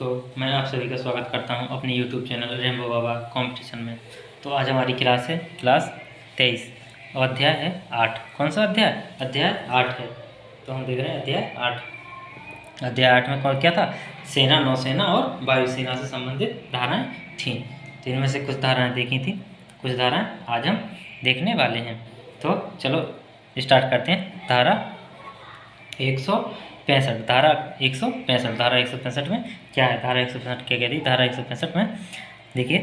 दोस्तों, मैं आप सभी का स्वागत करता हूं अपने YouTube चैनल रेम्बो बाबा कंपटीशन में। तो आज हमारी क्लास है क्लास 23 और अध्याय है 8। कौन सा अध्याय? अध्याय 8 है। तो हम देख रहे हैं अध्याय 8। अध्याय 8 में कौन क्या था? सेना, नौसेना और वायुसेना से संबंधित धाराएँ थीं। तो इनमें से कुछ धाराएँ देखी थी, कुछ धाराएँ आज हम देखने वाले हैं। तो चलो स्टार्ट करते हैं। धारा 165, धारा 165, धारा 165 में क्या है? धारा 165 क्या कहती है? धारा 165 में देखिए,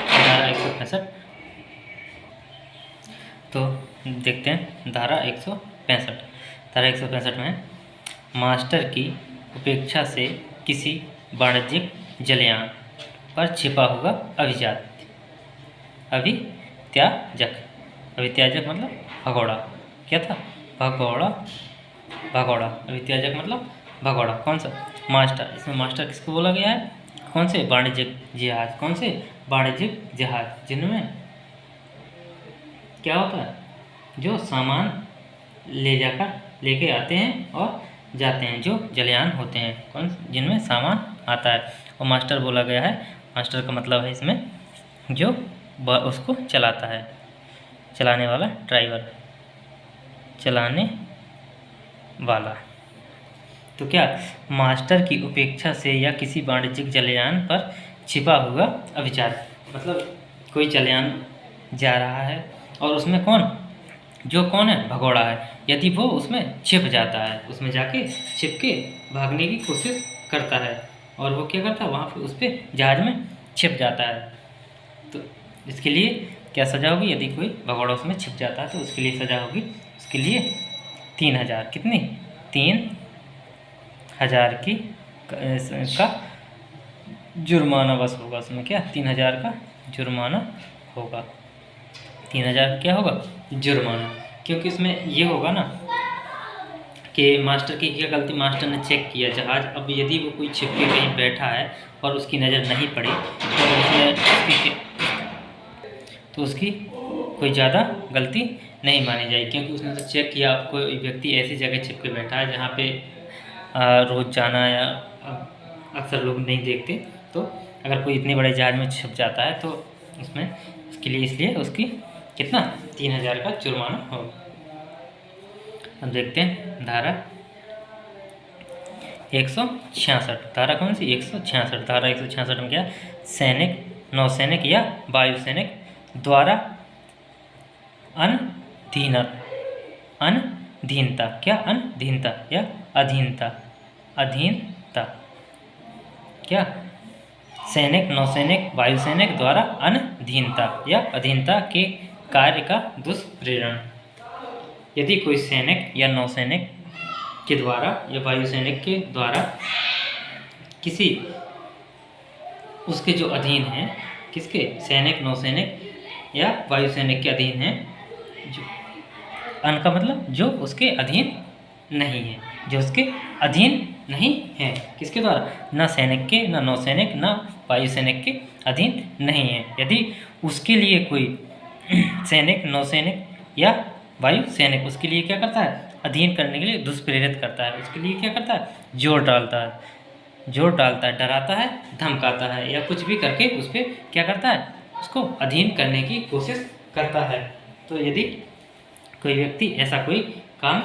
धारा 165 तो देखते हैं। धारा 165 में मास्टर की उपेक्षा से किसी वाणिज्यिक जलयान पर छिपा हुआ अभित्याजक मतलब भगोड़ा। क्या था? भगोड़ा। अभित्याजक मतलब भगोड़ा। कौन सा? मास्टर। इसमें मास्टर किसको बोला गया है? कौन से? वाणिज्यिक जहाज। कौन से? वाणिज्यिक जहाज, जिनमें क्या होता है? जो सामान लेके आते हैं और जाते हैं, जो जलयान होते हैं। कौन? जिनमें सामान आता है, और मास्टर बोला गया है। मास्टर का मतलब है इसमें जो उसको चलाता है, चलाने वाला, ड्राइवर, चलाने वाला। तो क्या? मास्टर की उपेक्षा से या किसी वाणिज्यिक जलयान पर छिपा हुआ अभिचार, मतलब कोई जलयान जा रहा है और उसमें कौन है? भगोड़ा है। यदि वो उसमें छिप जाता है, उसमें जाके छिप के भागने की कोशिश करता है, और वो क्या करता है? वहाँ पे उस पर जहाज में छिप जाता है, तो इसके लिए क्या सज़ा होगी? यदि कोई भगोड़ा उसमें छिप जाता है तो उसके लिए सज़ा होगी, उसके लिए 3000, कितनी? 3000 की का जुर्माना बस होगा उसमें। क्या? 3000 का जुर्माना होगा। 3000 क्या होगा? जुर्माना। क्योंकि इसमें ये होगा ना कि मास्टर की क्या गलती? मास्टर ने चेक किया जहाज, अब यदि वो कोई छिप के कहीं बैठा है और उसकी नज़र नहीं पड़ी तो उसकी कोई ज़्यादा गलती नहीं मानी जाएगी, क्योंकि उसने तो चेक किया कोई व्यक्ति ऐसी जगह छिप के बैठा है जहाँ पे रोज़ जाना या अक्सर लोग नहीं देखते। तो अगर कोई इतने बड़े जहाज में छिप जाता है तो उसमें उसके लिए इसलिए उसकी कितना? 3000 का जुर्माना होगा। अब देखते हैं धारा 166। धारा कौन सी? 166। धारा 166 में क्या? सैनिक, नौसैनिक या वायुसैनिक द्वारा अधीनता। क्या? अधीनता या अधीनता। क्या? सैनिक, नौसैनिक, वायुसैनिक द्वारा अधीनता या अधीनता के कार्य का दुष्प्रेरण। यदि कोई सैनिक या नौसैनिक के द्वारा या वायुसैनिक के द्वारा किसी उसके जो अधीन हैं, किसके? सैनिक, नौसैनिक या वायुसैनिक के अधीन हैं, जो का मतलब जो उसके अधीन नहीं है, जो उसके अधीन नहीं है। किसके द्वारा? ना सैनिक के, ना नौसैनिक, ना वायुसैनिक के अधीन नहीं है। यदि उसके लिए कोई सैनिक, नौसैनिक या वायुसैनिक उसके लिए क्या करता है? अधीन करने के लिए दुष्प्रेरित करता है, उसके लिए क्या करता है? जोर डालता है, डराता है, धमकाता है, या कुछ भी करके उस पर क्या करता है? उसको अधीन करने की कोशिश करता है। तो यदि कोई व्यक्ति ऐसा कोई काम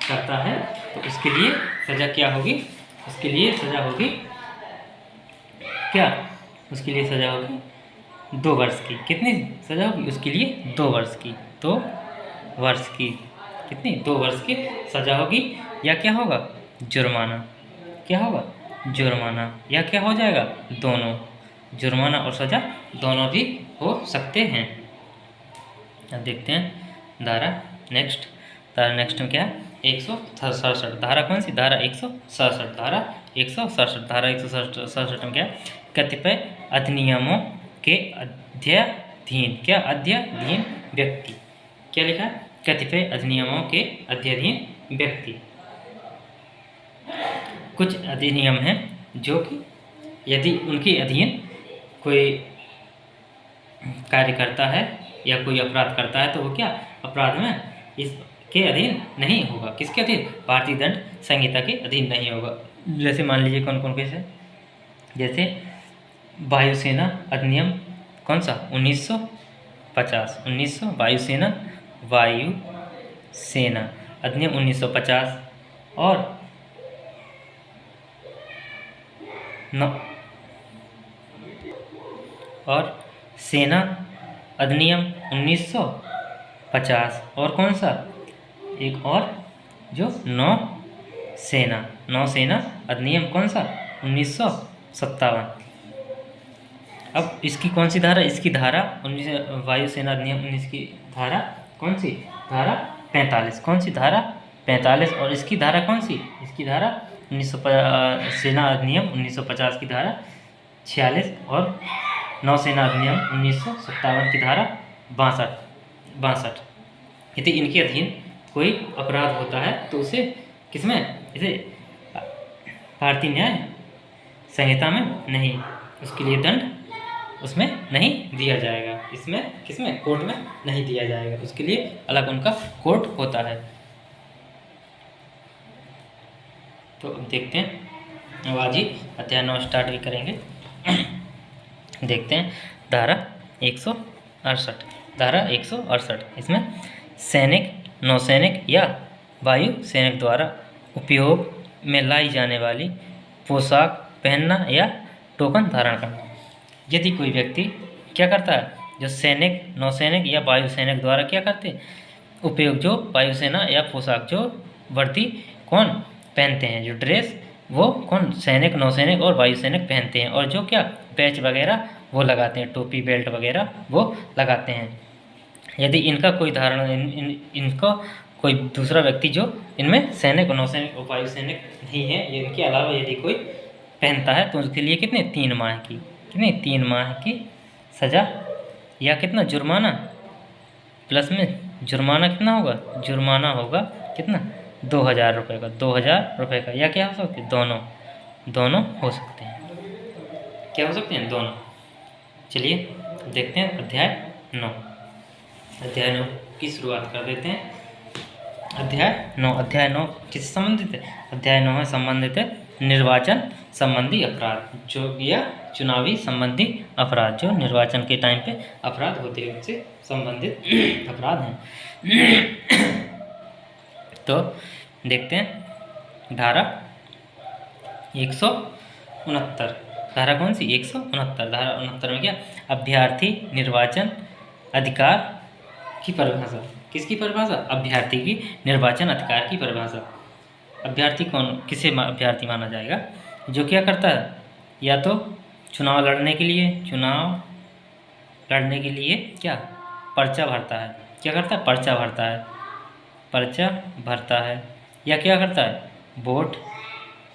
करता है तो उसके लिए सज़ा क्या होगी? उसके लिए सज़ा होगी क्या? उसके लिए सज़ा होगी 2 वर्ष की। कितनी सज़ा होगी? उसके लिए 2 वर्ष की। 2 वर्ष की कितनी? 2 वर्ष की सज़ा होगी, या क्या होगा? जुर्माना। क्या होगा? जुर्माना, या क्या हो जाएगा? दोनों, जुर्माना और सज़ा दोनों भी हो सकते हैं। अब देखते हैं धारा नेक्स्ट में क्या है? 167। धारा कौन सी? धारा 167। धारा 167 में क्या? कतिपय अधिनियमों के अध्याधीन। क्या? अध्याधीन व्यक्ति। क्या लिखा है? कतिपय अधिनियमों के अध्याधीन व्यक्ति। कुछ अधिनियम हैं जो कि यदि उनके अधीन कोई कार्य करता है या कोई अपराध करता है तो वो क्या? अपराध में इस के अधीन नहीं होगा। किसके अधीन? भारतीय दंड संहिता के अधीन नहीं होगा। जैसे मान लीजिए कौन कौन कैसे, जैसे वायुसेना अधिनियम कौन सा 1950 वायुसेना अधिनियम 1950 और सेना अधिनियम 1950 और कौन सा एक और जो नौसेना अधिनियम कौन सा 1957। अब इसकी कौन सी धारा? इसकी धारा वायुसेना अधिनियम 19 की धारा कौन सी? धारा 45। कौन सी धारा? 45। और इसकी धारा कौन सी? इसकी धारा सेना अधिनियम 1950 की धारा 46 और नौसेना अधिनियम 1957 की धारा 62। यदि इनके अधीन कोई अपराध होता है तो उसे किसमें? इसे भारतीय न्याय संहिता में नहीं, उसके लिए दंड उसमें नहीं दिया जाएगा। इसमें किसमें? कोर्ट में नहीं दिया जाएगा, उसके लिए अलग उनका कोर्ट होता है। तो अब देखते हैं, अब आज ही अध्याय 9 स्टार्ट भी करेंगे। देखते हैं धारा 168। धारा 168 इसमें सैनिक, नौसैनिक या वायु सैनिक द्वारा उपयोग में लाई जाने वाली पोशाक पहनना या टोकन धारण करना। यदि कोई व्यक्ति क्या करता है, जो सैनिक, नौसैनिक या वायु सैनिक द्वारा क्या करते हैं उपयोग, जो वायुसेना या पोशाक, जो वर्दी कौन पहनते हैं, जो ड्रेस वो कौन? सैनिक, नौसैनिक और वायु सैनिक पहनते हैं। और जो क्या बैच वगैरह वो लगाते हैं, टोपी बेल्ट वगैरह वो लगाते हैं। यदि इनका कोई धारण इनका कोई दूसरा व्यक्ति जो इनमें सैनिक, नौसैनिक और वायु सैनिक नहीं है, इनके अलावा यदि कोई पहनता है तो उसके लिए कितने 3 माह की सज़ा या कितना जुर्माना, प्लस में जुर्माना कितना होगा? जुर्माना होगा कितना? 2000 रुपये का, 2000 रुपये का, या क्या हो सकते हैं? दोनों हो सकते हैं। क्या हो सकते हैं? दोनों। चलिए देखते हैं अध्याय 9। अध्याय 9 की शुरुआत कर देते हैं। अध्याय 9 किससे संबंधित है? अध्याय 9 है संबंधित है निर्वाचन संबंधी अपराध, जो या चुनावी संबंधी अपराध, जो निर्वाचन के टाइम पे अपराध होते हैं उससे संबंधित अपराध हैं। तो देखते हैं धारा 169। धारा कौन सी? 169। धारा 69 में क्या? अभ्यर्थी निर्वाचन अधिकार की परिभाषा। किसकी परिभाषा? अभ्यर्थी की निर्वाचन अधिकार की परिभाषा। अभ्यर्थी कौन, किसे अभ्यर्थी माना जाएगा? जो क्या करता है, या तो चुनाव लड़ने के लिए क्या पर्चा भरता है। क्या करता है? पर्चा भरता है या क्या करता है? वोट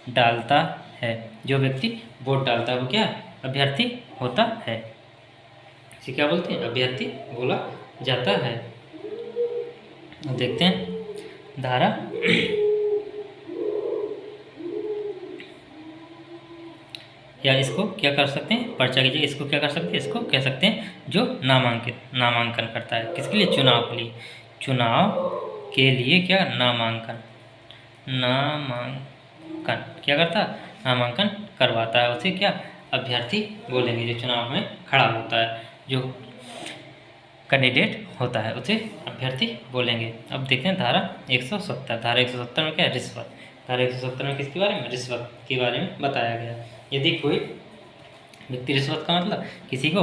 डालता है। जो व्यक्ति वोट डालता है वो क्या अभ्यर्थी होता है। इसे क्या बोलते हैं? अभ्यर्थी बोला जाता है। देखते हैं धारा या इसको क्या कर सकते हैं? पर्चा की जगह इसको क्या कर सकते हैं? इसको कह सकते हैं जो नामांकन करता है। किसके लिए? चुनाव के लिए क्या? नामांकन क्या करता है? नामांकन करवाता है, उसे क्या अभ्यर्थी बोलेंगे। जो चुनाव में खड़ा होता है, जो कैंडिडेट होता है, उसे अभ्यर्थी बोलेंगे। अब देखते हैं धारा 170। धारा 170 में क्या है? रिश्वत। धारा 170 में किसके बारे में? रिश्वत के बारे में बताया गया। यदि कोई व्यक्ति, रिश्वत का मतलब किसी को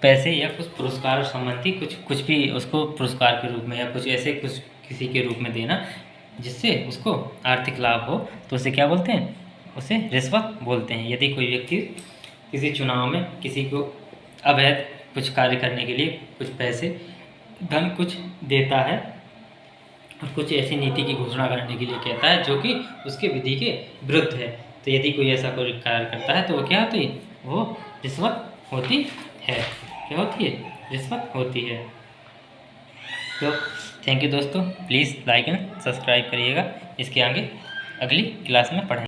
पैसे या कुछ पुरस्कार संबंधी कुछ भी उसको पुरस्कार के रूप में या कुछ ऐसे कुछ किसी के रूप में देना जिससे उसको आर्थिक लाभ हो, तो उसे क्या बोलते हैं? उसे रिश्वत बोलते हैं। यदि कोई व्यक्ति किसी चुनाव में किसी को अवैध कुछ कार्य करने के लिए कुछ पैसे धन कुछ देता है और कुछ ऐसी नीति की घोषणा करने के लिए कहता है जो कि उसके विधि के विरुद्ध है, तो यदि कोई ऐसा कोई कार्य करता है तो वो क्या होती है? वो रिश्वत होती है। क्या होती है? रिश्वत होती है। तो थैंक यू दोस्तों, प्लीज़ लाइक एंड सब्सक्राइब करिएगा। इसके आगे अगली क्लास में पढ़ेंगे।